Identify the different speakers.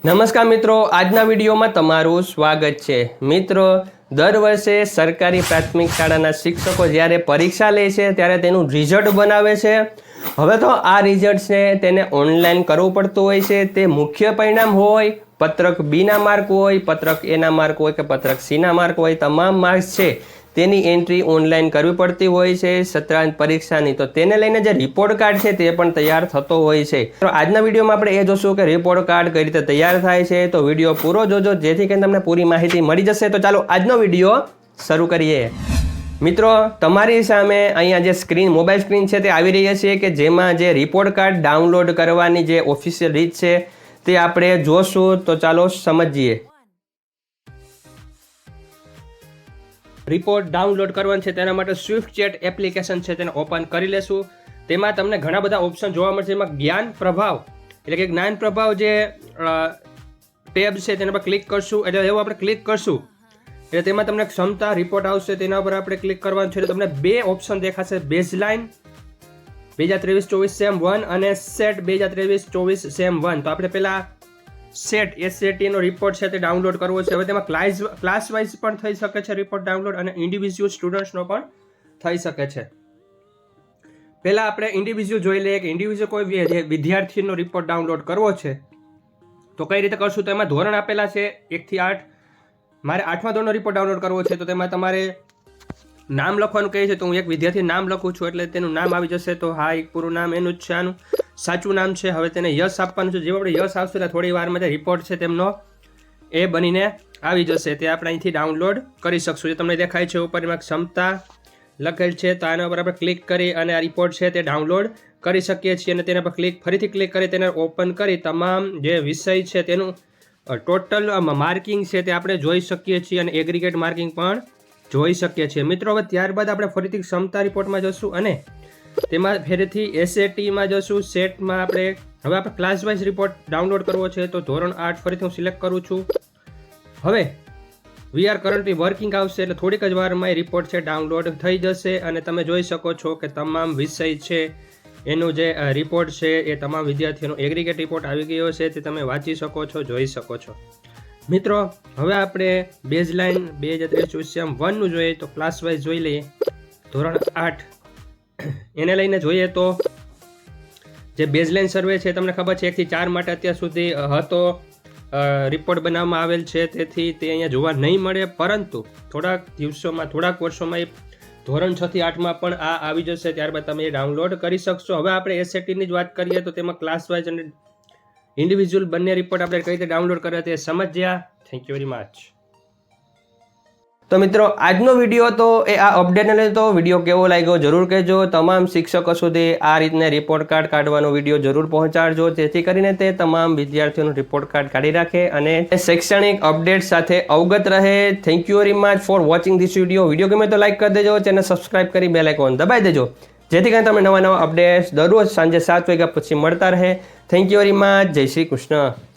Speaker 1: નમસ્કાર મિત્રો, આજના વિડીયોમાં તમારું સ્વાગત છે। મિત્રો, દર વર્ષે સરકારી પ્રાથમિક શાળાના શિક્ષકો જ્યારે પરીક્ષા લે છે ત્યારે તેનું રિઝલ્ટ બનાવે છે। હવે તો આ રિઝલ્ટ છે તેને ઓનલાઈન કરવું પડતું હોય છે। તે મુખ્ય પરિણામ હોય, પત્રક બીના માર્ક હોય, પત્રક એના માર્ક હોય કે પત્રક સીના માર્ક હોય, તમામ માર્ક્સ છે તેની એન્ટ્રી ઓનલાઈન કરવી પડતી હોય છે સત્રાંત પરીક્ષાની। તો તેને લઈને જે રિપોર્ટ કાર્ડ છે તે પણ તૈયાર થતો હોય છે। તો આજના વિડીયોમાં આપણે એ જોશું કે રિપોર્ટ કાર્ડ કઈ રીતે તૈયાર થાય છે। તો વિડીયો પૂરો જોજો જેથી કરીને તમને પૂરી માહિતી મળી જશે। તો ચાલો આજનો વિડીયો શરૂ કરીએ। મિત્રો, તમારી સામે અહીંયા જે સ્ક્રીન મોબાઈલ સ્ક્રીન છે તે આવી રહી છે કે જેમાં જે રિપોર્ટ કાર્ડ ડાઉનલોડ કરવાની જે ઓફિશિયલ રીત છે તે આપણે જોશું। તો ચાલો સમજીએ। રિપોર્ટ ડાઉનલોડ કરવાનું છે તેના માટે સ્વિફ્ટ ચેટ એપ્લિકેશન છે તેને ઓપન કરી લેશું। તેમાં તમને ઘણા બધા ઓપ્શન જોવા મળશે। એમાં જ્ઞાન પ્રભાવ એટલે કે જ્ઞાન પ્રભાવ જે ટેબ છે તેના પર ક્લિક કરશું। એટલે એવું આપણે ક્લિક કરશું એટલે તેમાં તમને ક્ષમતા રિપોર્ટ આવશે, તેના પર આપણે ક્લિક કરવાનું છે। તમને બે ઓપ્શન દેખાશે, બેઝલાઇન 2023-24 સેમ 1 અને સેટ 2023-24 સેમ 1। તો આપણે પહેલા સેટ SAT નો રિપોર્ટ છે તે ડાઉનલોડ કરવો છે। હવે તેમાં ક્લાસ વાઇઝ પણ થઈ શકે છે રિપોર્ટ ડાઉનલોડ અને ઇન્ડિવિજ્યુઅલ સ્ટુડન્ટ્સનો પણ થઈ શકે છે। પહેલા આપણે ઇન્ડિવિજ્યુઅલ જોઈ લઈએ કે ઇન્ડિવિજ્યુઅલ કોઈ વિદ્યાર્થીનો રિપોર્ટ ડાઉનલોડ કરવો છે તો કઈ રીતે કરશું। તો એમાં ધોરણ આપેલા છે 1 થી 8। મારે 8મા ધોરણનો રિપોર્ટ ડાઉનલોડ કરવો છે તો તેમાં તમારે નામ લખવાનું કહે છે। તો હું એક વિદ્યાર્થી નામ લખું છું એટલે તેનું નામ આવી જશે। તો હા, એક પૂરું નામ એનું જ છે, આનું સાચું નામ છે। હવે તેને યસ આપવાનું છે। જેવું આપણે યસ આવશે એટલે થોડી વારમાં જે રિપોર્ટ છે તેમનો એ બનીને આવી જશે। તે આપણે અહીંથી ડાઉનલોડ કરી શકશું। જે તમને દેખાય છે ઉપર એમાં ક્ષમતા લખેલ છે તો આના પર આપણે ક્લિક કરી અને આ રિપોર્ટ છે તે ડાઉનલોડ કરી શકીએ છીએ। અને તેના પર ફરીથી ક્લિક કરી તેને ઓપન કરી તમામ જે વિષય છે તેનું ટોટલ માર્કિંગ છે તે આપણે જોઈ શકીએ છીએ અને એગ્રીગેટ માર્કિંગ પણ જોઈ શકીએ છીએ। મિત્રો, હવે ત્યારબાદ આપણે ફરીથી ક્ષમતા રિપોર્ટમાં જશું અને તેમાં ફરીથી SATમાં જશું। સેટમાં આપણે ક્લાસ વાઇઝ રિપોર્ટ ડાઉનલોડ કરવો છે તો ધોરણ 8 ફરીથી હું સિલેક્ટ કરું છું। હવે વી આર કરન્ટલી વર્કિંગ આવશે એટલે થોડીક જ વારમાં એ રિપોર્ટ છે ડાઉનલોડ થઈ જશે અને તમે જોઈ શકો છો કે તમામ વિષય છે એનું જે રિપોર્ટ છે એ તમામ વિદ્યાર્થીઓનો એગ્રીગેટ રિપોર્ટ આવી ગયો છે તે તમે વાંચી શકો છો, જોઈ શકો છો। મિત્રો, હવે આપણે બેઝલાઇન 2023-24 સેમ 1 નું જોઈએ તો ક્લાસ વાઇઝ જોઈ લઈએ। ધોરણ 8 એને લઈને જોઈએ તો જે બેઝલાઇન સર્વે છે તમને ખબર છે 1 થી 4 માટે અત્યાર સુધી હતો રિપોર્ટ બનાવવામાં આવેલ છે, તેથી તે અહીંયા જોવા નહીં મળે। પરંતુ થોડાક દિવસોમાં, થોડાક વર્ષોમાં એ ધોરણ 6 થી 8માં પણ આ આવી જશે, ત્યારબાદ તમે એ ડાઉનલોડ કરી શકશો। હવે આપણે SATની જ વાત કરીએ તો તેમાં ક્લાસ વાઇઝ અને ઇન્ડિવિજ્યુઅલ બંને રિપોર્ટ આપણે કઈ રીતે ડાઉનલોડ કર્યા તે સમજ્યા। Thank you very much. તો મિત્રો, આજનો વિડીયો તો એ આ અપડેટને લઈને તો વિડીયો કેવો લાગ્યો જરૂર કહેજો। તમામ શિક્ષકો સુધી આ રીતના રિપોર્ટ કાર્ડ કાઢવાનો વિડીયો જરૂર પહોંચાડજો જેથી કરીને તે તમામ વિદ્યાર્થીઓનું રિપોર્ટ કાર્ડ કાઢી રાખે અને શૈક્ષણિક અપડેટ સાથે અવગત રહે। Thank you very much for watching this video. Video ગમે તો લાઈક કરી દેજો, ચેનલ સબસ્ક્રાઇબ કરી બેલ આઇકોન દબાવી દેજો જેથી કરીને તમને નવા અપડેટ્સ દરરોજ સાંજે 7 વાગ્યા પછી મળતા રહે। Thank you very much. જય શ્રી કૃષ્ણ।